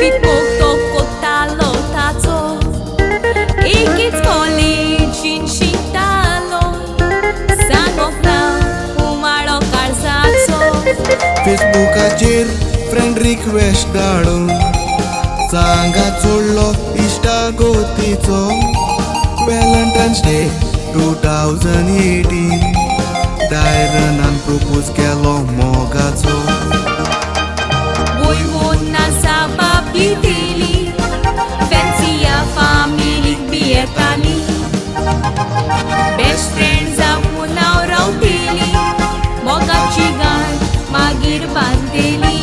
Fit moto kotalo tazo Ikits college shintalo Sanofna umaro karzazo फेसबुकाचेर friend request धाडून सांगा चोडलो इश्टा गोतीचो व्हॅलेंटायन्स डे 2018 डायरनान प्रपोज केलो मोगाचो Voivona sabab दिली Fancia family बियेताली Best friends आपूण नाव रावतेली मोगाची गाठ मागीर बांदलेली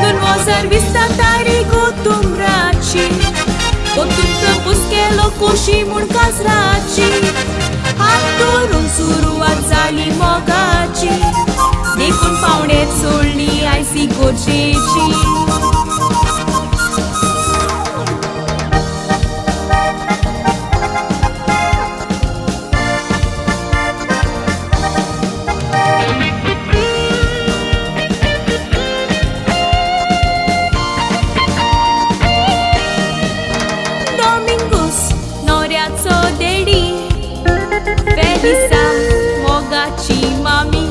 दोन वजार 20 तारीख तुमराची Potun प्रपोज केलो कोशी म्हूण काजराची हात धरून सुरवात जाली मोगाची देखून पावणेत सोडली आयसी गोरजेची Domingos नवऱ्याचो देडी Felisa मोगाची मामी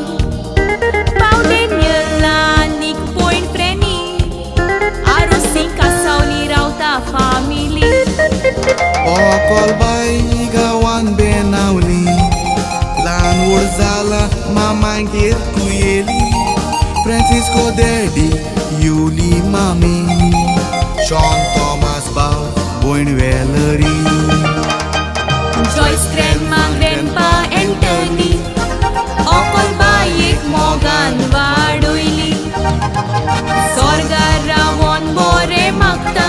Paudenierlanik point freni Arosin Cansaulim रावता family ओकोल बाई गावान बेनावली ल्हान व्हड जाला मामागेर कुयेली फ्रांसिस्को डॅडी युली मामी शॉन थॉमस भाव भयण Valerie Joyce grandma grandpa Anthony ओकोल बाईक मोगान वाडोयली स्वर्गार रावोन बोरे मागता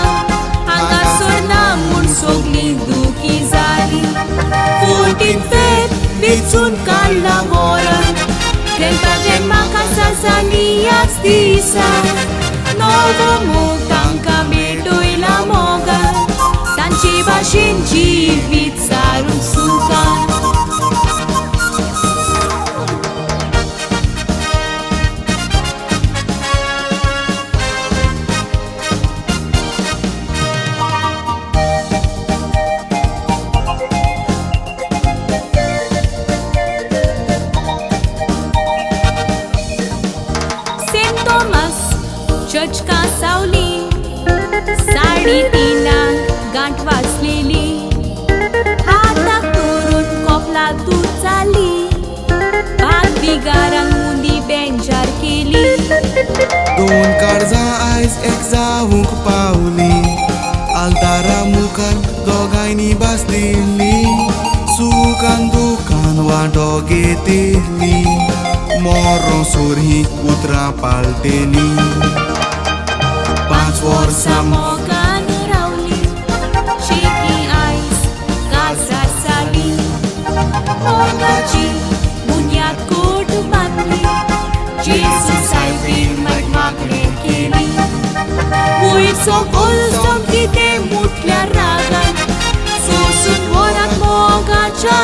हांगासर ना म्हूण सगळीं दुखी जाली 14 फेब वेचून काडला वोरान ग्रॅण्डपा ग्रॅण्डमा कासा जाली ह्याच दिसा नवो मोग तांकां भेटोयला मोगान तांचे भाशेन जिवीत सारून सुखान सेंट थॉमस चर्च कासावली 3:30 गांठ वाजलेली हाताक धरून कोपला दूध जाली भात बिगारांक मुंदी बेंचार केली दोन काळजां आयज एक जावूंक पावली आल्तारा मुखार दोगांयनी बासदिल्ली सुखान दुखान वांटो घेतिल्ली मोरो सोर ही उतरां पाळटेली 5 वर्सां मोगान रावली शेकी आयज काजार जाली मोगाची बुन्याद कोट बांदली जेजू सायबीन मागणें केली वयरचो कोलसो कितें मुटल्या रागान सोसून वरात मोगाच्या